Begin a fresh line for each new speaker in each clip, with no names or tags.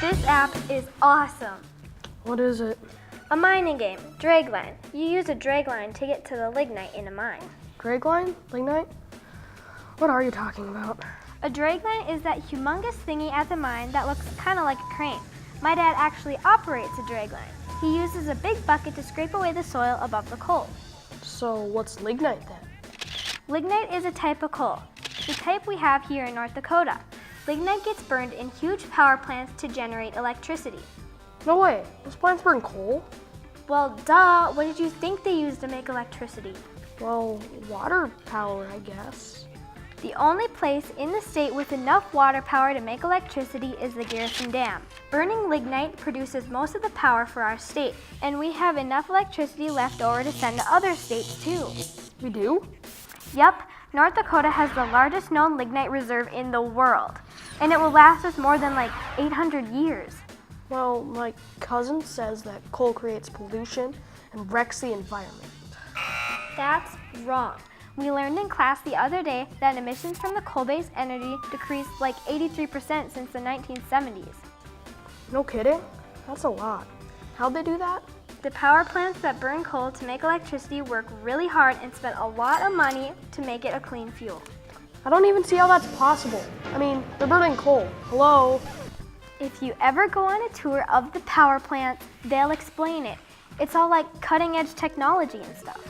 This app is awesome.
What is it?
A mining game, dragline. You use a dragline to get to the lignite in a mine.
Dragline? Lignite? What are you talking about?
A dragline is that humongous thingy at the mine that looks kind of like a crane. My dad actually operates a dragline. He uses a big bucket to scrape away the soil above the coal.
So what's lignite then?
Lignite is a type of coal, the type we have here in North Dakota. Lignite gets burned in huge power plants to generate electricity.
No way. Those plants burn coal?
Well, duh, what did you think they used to make electricity?
Well, water power, I guess.
The only place in the state with enough water power to make electricity is the Garrison Dam. Burning lignite produces most of the power for our state, and we have enough electricity left over to send to other states too.
We do?
Yep, North Dakota has the largest known lignite reserve in the world, and it will last us more than like 800 years.
Well, my cousin says that coal creates pollution and wrecks the environment.
That's wrong. We learned in class the other day that emissions from the coal-based energy decreased like 83% since the 1970s.
No kidding? That's a lot. How'd they do that?
The power plants that burn coal to make electricity work really hard and spent a lot of money to make it a clean fuel.
I don't even see how that's possible. I mean, they're burning coal. Hello?
If you ever go on a tour of the power plants, they'll explain it. It's all like cutting-edge technology and stuff.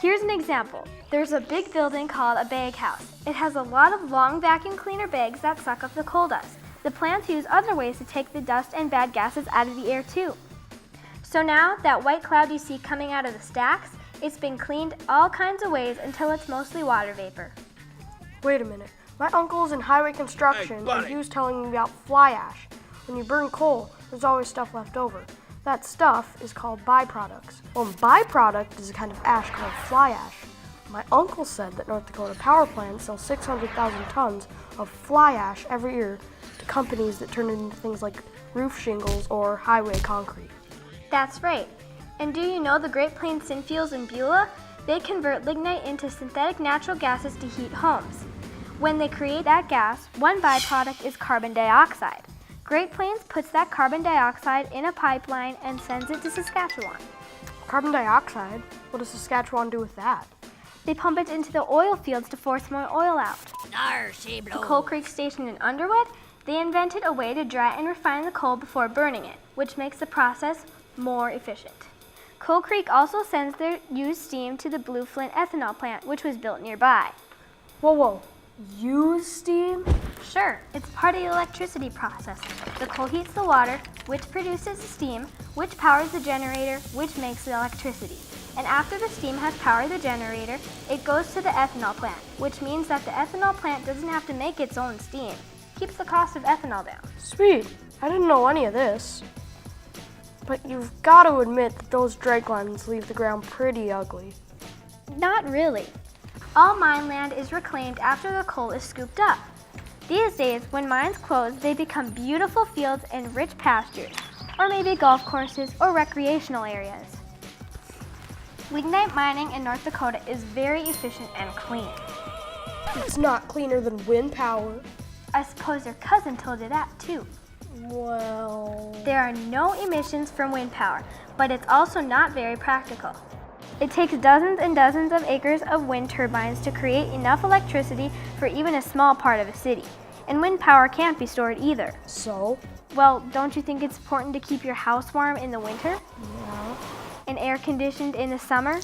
Here's an example. There's a big building called a bag house. It has a lot of long vacuum cleaner bags that suck up the coal dust. The plants use other ways to take the dust and bad gases out of the air too. So now that white cloud you see coming out of the stacks, it's been cleaned all kinds of ways until it's mostly water vapor.
Wait a minute. My uncle's in highway construction and he was telling me about fly ash. When you burn coal, there's always stuff left over. That stuff is called byproducts. Well, a byproduct is a kind of ash called fly ash. My uncle said that North Dakota power plants sell 600,000 tons of fly ash every year to companies that turn it into things like roof shingles or highway concrete.
That's right. And do you know the Great Plains Synfuels in Beulah? They convert lignite into synthetic natural gases to heat homes. When they create that gas, one byproduct is carbon dioxide. Great Plains puts that carbon dioxide in a pipeline and sends it to Saskatchewan.
Carbon dioxide? What does Saskatchewan do with that?
They pump it into the oil fields to force more oil out. The Coal Creek Station in Underwood, they invented a way to dry and refine the coal before burning it, which makes the process more efficient. Coal Creek also sends their used steam to the Blue Flint ethanol plant, which was built nearby.
Whoa. Use steam?
Sure, it's part of the electricity process. The coal heats the water, which produces the steam, which powers the generator, which makes the electricity. And after the steam has powered the generator, it goes to the ethanol plant, which means that the ethanol plant doesn't have to make its own steam. Keeps the cost of ethanol down.
Sweet. I didn't know any of this. But you've got to admit that those draglines leave the ground pretty ugly.
Not really. All mine land is reclaimed after the coal is scooped up. These days, when mines close, they become beautiful fields and rich pastures, or maybe golf courses or recreational areas. Lignite mining in North Dakota is very efficient and clean.
It's not cleaner than wind power.
I suppose your cousin told you that too.
Well...
There are no emissions from wind power, but it's also not very practical. It takes dozens and dozens of acres of wind turbines to create enough electricity for even a small part of a city. And wind power can't be stored either.
So?
Well, don't you think it's important to keep your house warm in the winter?
Yeah.
And air conditioned in the summer?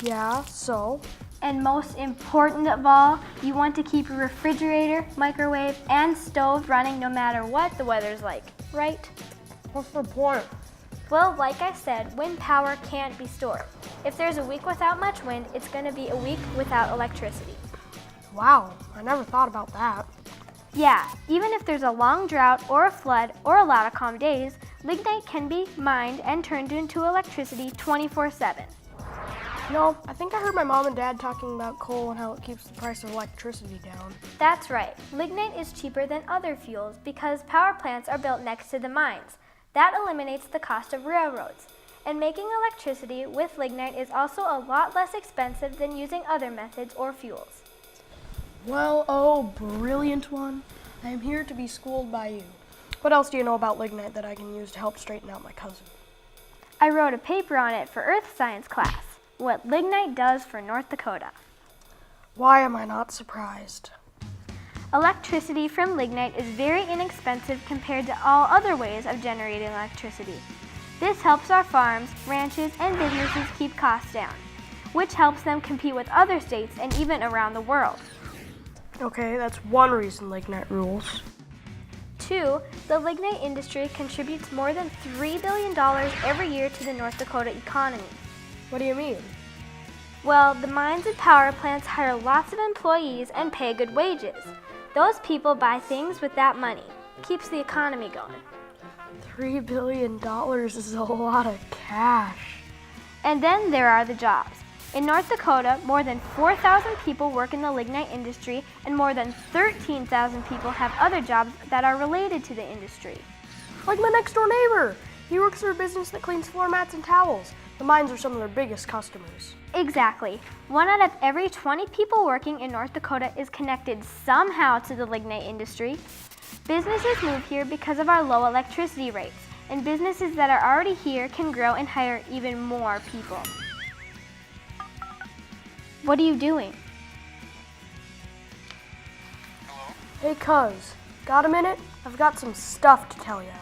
Yeah, so?
And most important of all, you want to keep your refrigerator, microwave, and stove running no matter what the weather's like, right?
What's the point?
Well, like I said, wind power can't be stored. If there's a week without much wind, it's going to be a week without electricity.
Wow, I never thought about that.
Yeah, even if there's a long drought or a flood or a lot of calm days, lignite can be mined and turned into electricity 24/7.
No, I think I heard my mom and dad talking about coal and how it keeps the price of electricity down.
That's right. Lignite is cheaper than other fuels because power plants are built next to the mines. That eliminates the cost of railroads. And making electricity with lignite is also a lot less expensive than using other methods or fuels.
Well, oh, brilliant one. I am here to be schooled by you. What else do you know about lignite that I can use to help straighten out my cousin?
I wrote a paper on it for Earth Science class, what lignite does for North Dakota.
Why am I not surprised?
Electricity from lignite is very inexpensive compared to all other ways of generating electricity. This helps our farms, ranches, and businesses keep costs down, which helps them compete with other states and even around the world.
Okay, that's one reason lignite rules.
2, the lignite industry contributes more than $3 billion every year to the North Dakota economy.
What do you mean?
Well, the mines and power plants hire lots of employees and pay good wages. Those people buy things with that money. Keeps the economy going.
$3 billion is a lot of cash.
And then there are the jobs. In North Dakota, more than 4,000 people work in the lignite industry, and more than 13,000 people have other jobs that are related to the industry.
Like my next door neighbor. He works for a business that cleans floor mats and towels. The mines are some of their biggest customers.
Exactly. 1 out of every 20 people working in North Dakota is connected somehow to the lignite industry. Businesses move here because of our low electricity rates, and businesses that are already here can grow and hire even more people. What are you doing?
Hey, cuz, got a minute? I've got some stuff to tell you.